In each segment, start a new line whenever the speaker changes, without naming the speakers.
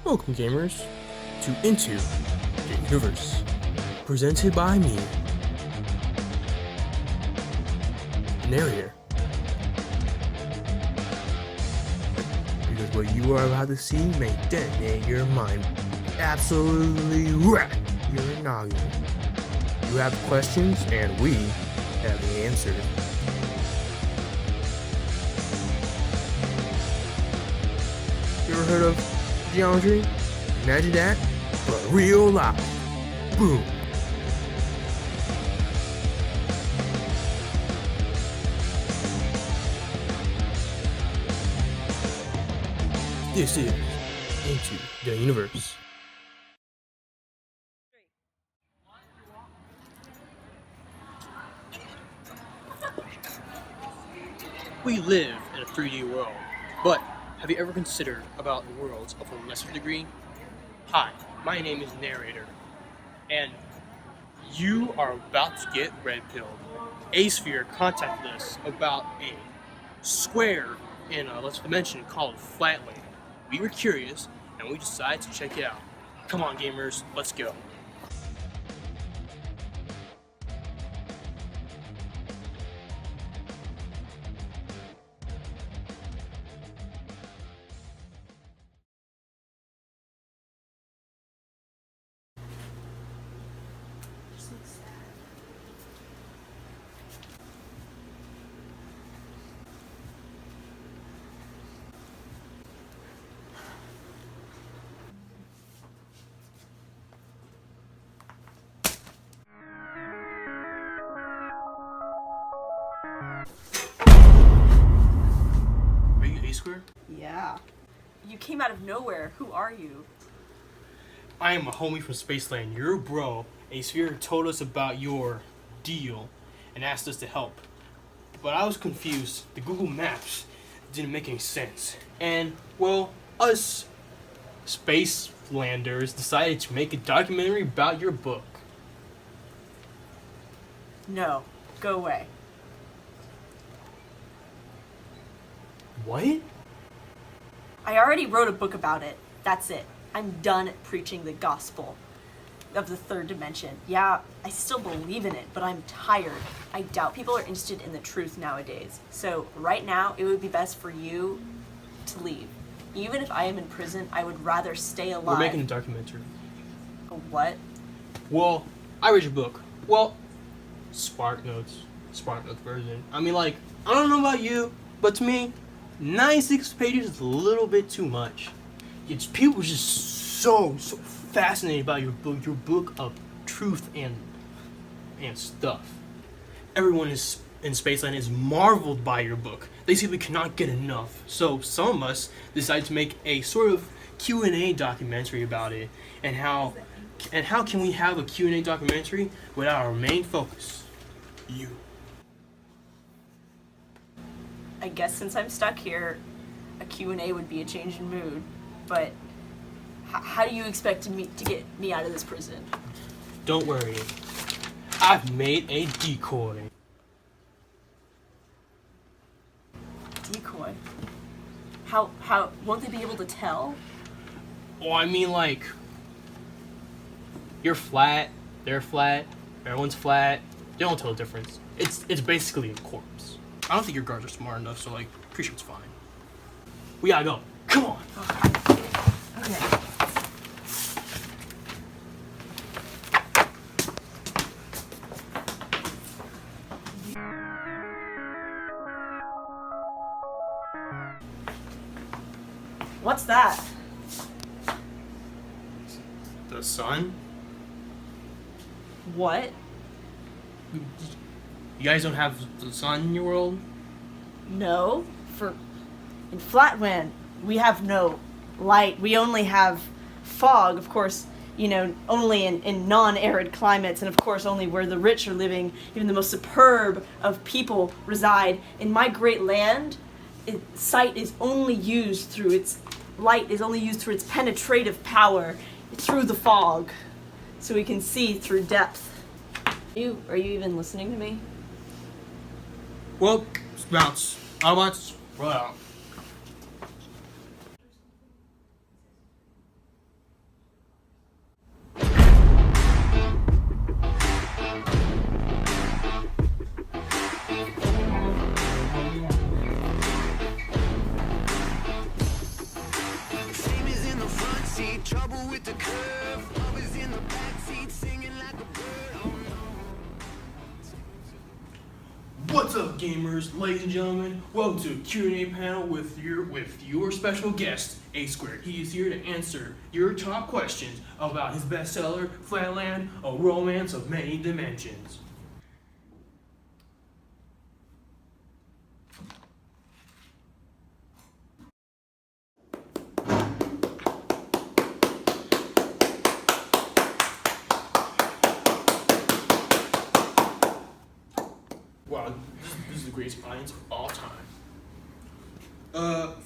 Welcome, gamers, to Into the Universe, presented by me, the narrator. Because what you are about to see may detonate your mind, absolutely wreck your noggin. You have questions, and we have the answers. You ever heard of geometry? Imagine that, but real life. Boom. This is Into the Universe.
We live in a 3D world, but have you ever considered about worlds of a lesser degree? Hi, my name is Narrator, and you are about to get red-pilled. A-Sphere contacted us about a square in a lesser dimension called Flatland. We were curious, and we decided to check it out. Come on, gamers, let's go. Are you A-Square?
Yeah. You came out of nowhere. Who are you?
I am a homie from Spaceland, your bro. A-Sphere told us about your deal and asked us to help. But I was confused. The Google Maps didn't make any sense. And, well, us Spacelanders decided to make a documentary about your book.
No. Go away.
What?
I already wrote a book about it. That's it. I'm done preaching the gospel of the third dimension. Yeah, I still believe in it, but I'm tired. I doubt people are interested in the truth nowadays. So right now, it would be best for you to leave. Even if I am in prison, I would rather stay alive.
We're making a documentary.
A what?
Well, I read your book. Well, Spark Notes version. I mean, like, I don't know about you, but to me, 96 pages is a little bit too much. It's people just so fascinated by your book of truth and stuff. Everyone is in Spaceland is marveled by your book. They simply cannot get enough. So some of us decided to make a sort of Q&A documentary about it, and how can we have a Q&A documentary without our main focus, you.
I guess since I'm stuck here, a Q&A would be a change in mood. But how do you expect to get me out of this prison?
Don't worry. I've made a decoy.
Decoy? How won't they be able to tell?
Well, I mean, like, you're flat, they're flat, everyone's flat. They don't tell the difference. It's basically a corpse. I don't think your guards are smart enough, so, like, pretty sure it's fine. We gotta go. Come on.
Okay. What's that?
The sun?
What?
You guys don't have the sun in your world?
No. In Flatland, we have no light. We only have fog, of course, only in non-arid climates, and of course only where the rich are living, even the most superb of people reside. In my great land, light is only used through its penetrative power through the fog, so we can see through depth. Are you even listening to me?
Well, sprouts. Autobots, roll out. What's up, gamers, ladies and gentlemen? Welcome to a Q&A panel with your special guest, A Squared. He is here to answer your top questions about his bestseller, Flatland: A Romance of Many Dimensions. Wow, this is the greatest audience of all time.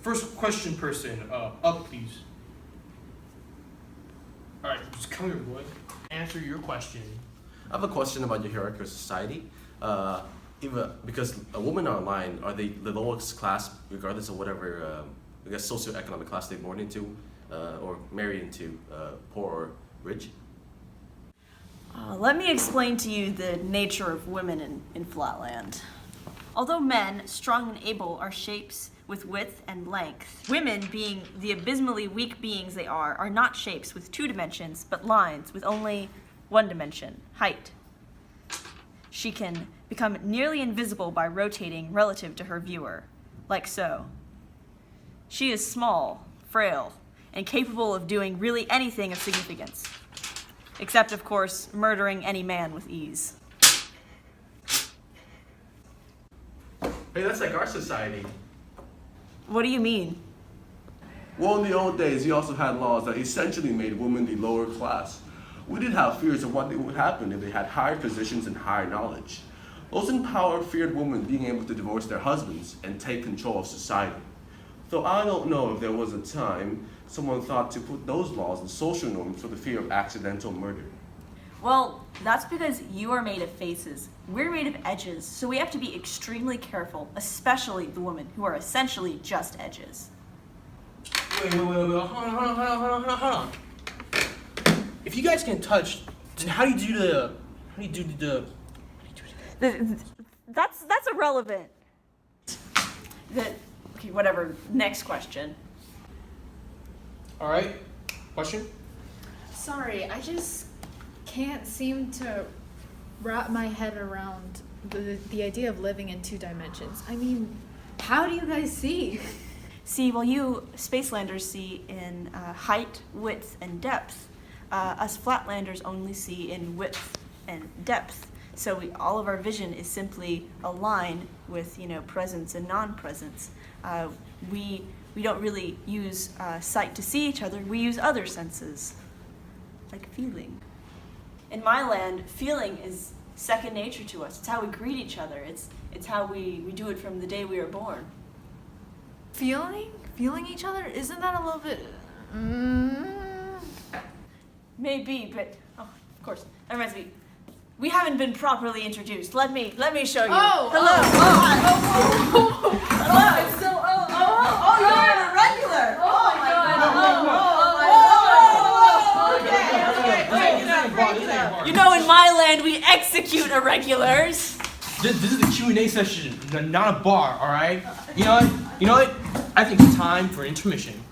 First question person, up please. Alright, just come here, boy. Answer your question.
I have a question about your hierarchical society. Because a woman online, are they the lowest class regardless of whatever, I guess, socioeconomic class they're born into, or married into, poor or rich?
Let me explain to you the nature of women in Flatland. Although men, strong and able, are shapes with width and length, women, being the abysmally weak beings they are not shapes with 2 dimensions, but lines with only 1 dimension, height. She can become nearly invisible by rotating relative to her viewer, like so. She is small, frail, and capable of doing really anything of significance. Except, of course, murdering any man with ease.
Hey, that's like our society.
What do you mean?
Well, in the old days, you also had laws that essentially made women the lower class. We did have fears of what would happen if they had higher positions and higher knowledge. Those in power feared women being able to divorce their husbands and take control of society. Though I don't know if there was a time someone thought to put those laws and social norms for the fear of accidental murder.
Well, that's because you are made of faces. We're made of edges, so we have to be extremely careful, especially the women, who are essentially just edges.
Wait, hold on. If you guys can touch, then how do you do the
That's irrelevant. Okay, whatever. Next question.
Alright, question?
Sorry, I just can't seem to wrap my head around the idea of living in 2 dimensions. I mean, how do you guys see?
See, well, you Spacelanders see in height, width, and depth. Us Flatlanders only see in width and depth. So all of our vision is simply a line with, presence and non-presence. We don't really use sight to see each other. We use other senses, like feeling. In my land, feeling is second nature to us. It's how we greet each other. It's how we do it from the day we were born.
Feeling each other? Isn't that a little bit...
Maybe, but of course, that reminds me. We haven't been properly introduced. Let me show you.
Oh,
hello. Hello.
It's so...
You're a regular.
Oh my God.
Okay. In my land, we execute irregulars.
This is the Q&A session, not a bar, alright? You know what? I think it's time for intermission.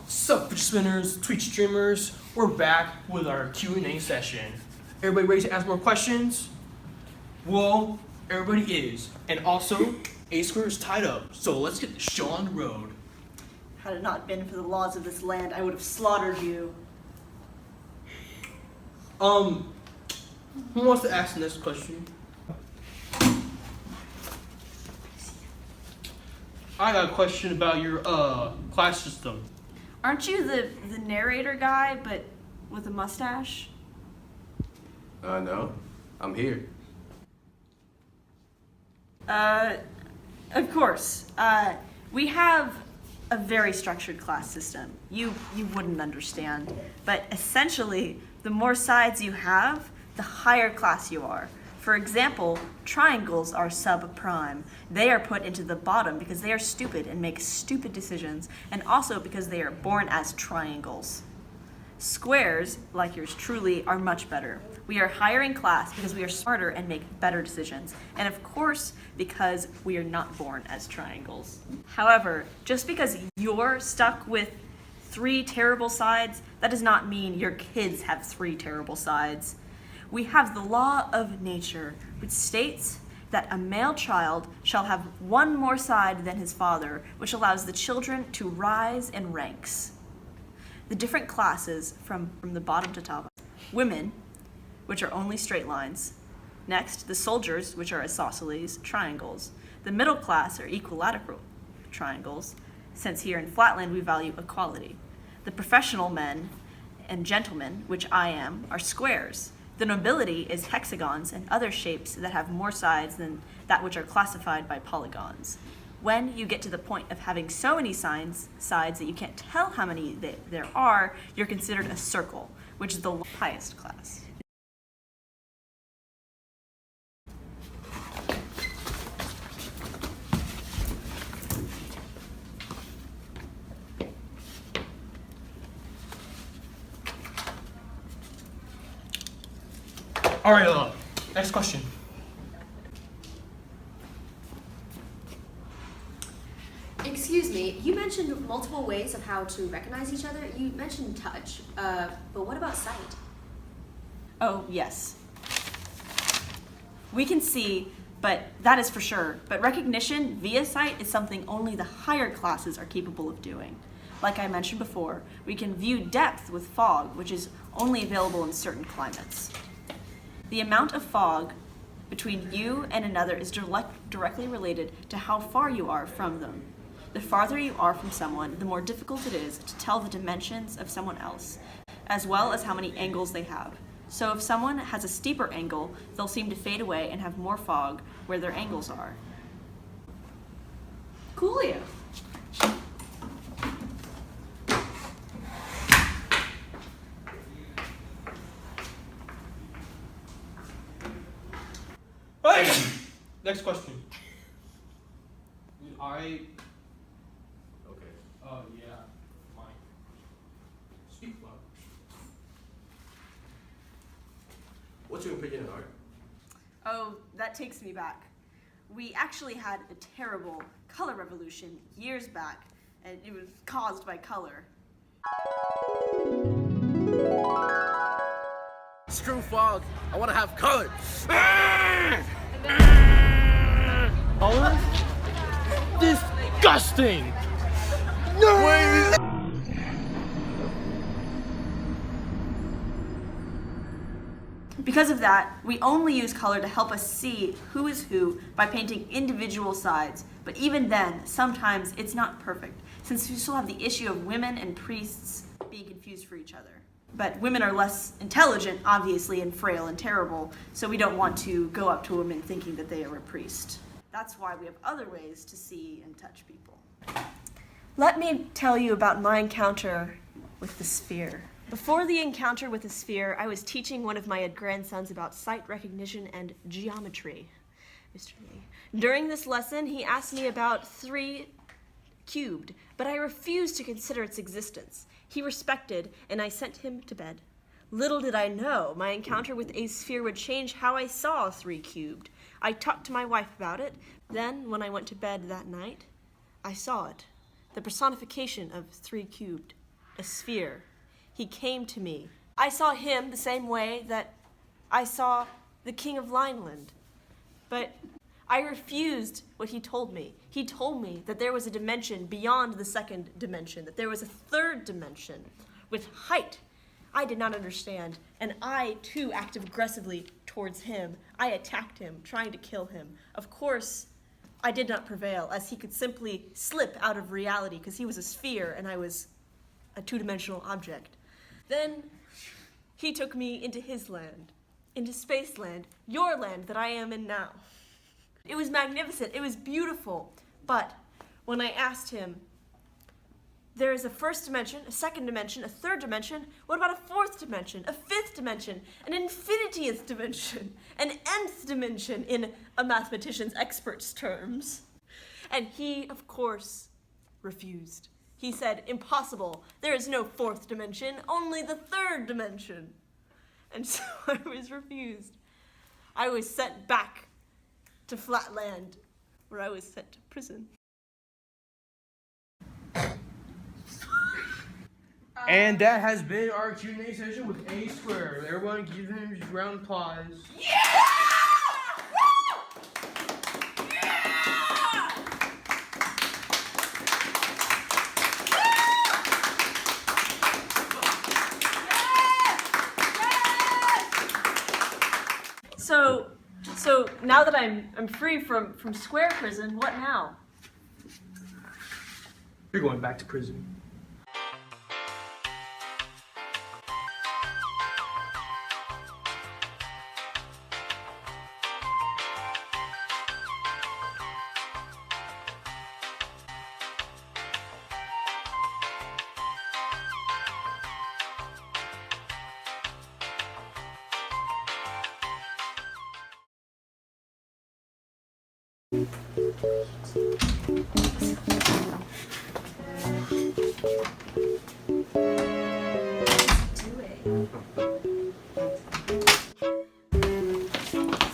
Sup, Twitch spinners, Twitch streamers, we're back with our Q&A session. Everybody ready to ask more questions? Well, everybody is. And also, A Square is tied up, so let's get the show on the road.
Had it not been for the laws of this land, I would have slaughtered you.
Who wants to ask the next question? I got a question about your class system.
Aren't you the narrator guy, but with a mustache?
No. I'm here.
Of course. We have a very structured class system. You wouldn't understand. But essentially, the more sides you have, the higher class you are. For example, triangles are subprime. They are put into the bottom because they are stupid and make stupid decisions, and also because they are born as triangles. Squares, like yours truly, are much better. We are higher in class because we are smarter and make better decisions. And of course, because we are not born as triangles. However, just because you're stuck with 3 terrible sides, that does not mean your kids have 3 terrible sides. We have the law of nature, which states that a male child shall have 1 more side than his father, which allows the children to rise in ranks. The different classes from the bottom to top. Women, which are only straight lines. Next, the soldiers, which are isosceles, triangles. The middle class are equilateral triangles, since here in Flatland we value equality. The professional men and gentlemen, which I am, are squares. The nobility is hexagons and other shapes that have more sides than that which are classified by polygons. When you get to the point of having so many sides that you can't tell how many there are, you're considered a circle, which is the highest class.
All right, next question.
Excuse me, you mentioned multiple ways of how to recognize each other. You mentioned touch, but what about sight?
Oh, yes. We can see, but that is for sure. But recognition via sight is something only the higher classes are capable of doing. Like I mentioned before, we can view depth with fog, which is only available in certain climates. The amount of fog between you and another is directly related to how far you are from them. The farther you are from someone, the more difficult it is to tell the dimensions of someone else, as well as how many angles they have. So if someone has a steeper angle, they'll seem to fade away and have more fog where their angles are. Coolio.
Next question. I.
Okay.
Oh yeah, mine. Speak loud.
What's your opinion on art?
Oh, that takes me back. We actually had a terrible color revolution years back, and it was caused by color.
Screw fog. I want to have color.
Color? Disgusting!
Because of that, we only use color to help us see who is who by painting individual sides. But even then, sometimes it's not perfect, since we still have the issue of women and priests being confused for each other. But women are less intelligent, obviously, and frail and terrible, so we don't want to go up to a woman thinking that they are a priest. That's why we have other ways to see and touch people. Let me tell you about my encounter with the sphere. Before the encounter with the sphere, I was teaching one of my grandsons about sight recognition and geometry. Mr. Lee. During this lesson, he asked me about 3 cubed, but I refused to consider its existence. He respected, and I sent him to bed. Little did I know my encounter with a sphere would change how I saw 3 cubed. I talked to my wife about it. Then, when I went to bed that night, I saw it. The personification of 3 cubed. A sphere. He came to me. I saw him the same way that I saw the King of Lineland. But I refused what he told me. He told me that there was a dimension beyond the 2nd dimension, that there was a 3rd dimension with height I did not understand, and I, too, acted aggressively towards him. I attacked him, trying to kill him. Of course, I did not prevail, as he could simply slip out of reality, because he was a sphere, and I was a two-dimensional object. Then, he took me into his land, into space land, your land that I am in now. It was magnificent, it was beautiful, but when I asked him, there is a first dimension, a second dimension, a third dimension. What about a fourth dimension, a fifth dimension, an infinitieth dimension, an nth dimension in a mathematician's expert's terms? And he, of course, refused. He said, impossible. There is no fourth dimension, only the third dimension. And so I was refused. I was sent back to Flatland, where I was sent to prison.
And that has been our Q&A session with A Square. Everyone give him a round of applause.
So now that I'm free from Square Prison, what now?
You're going back to prison.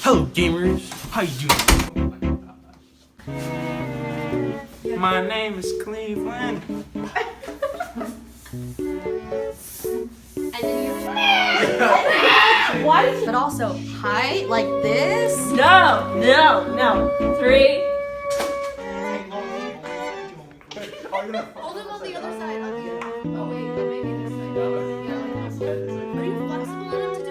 Hello, gamers. How you doing? My name is Cleveland.
And then you
Why did you?
but also height like this.
No. 3.
Hold him on the other side of you. Oh wait, no, maybe this side. Yeah, like this. Are you flexible enough to do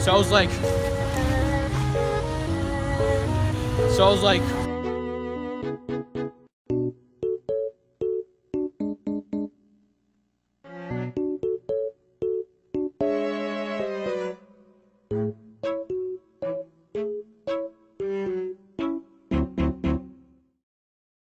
So I was like,
that?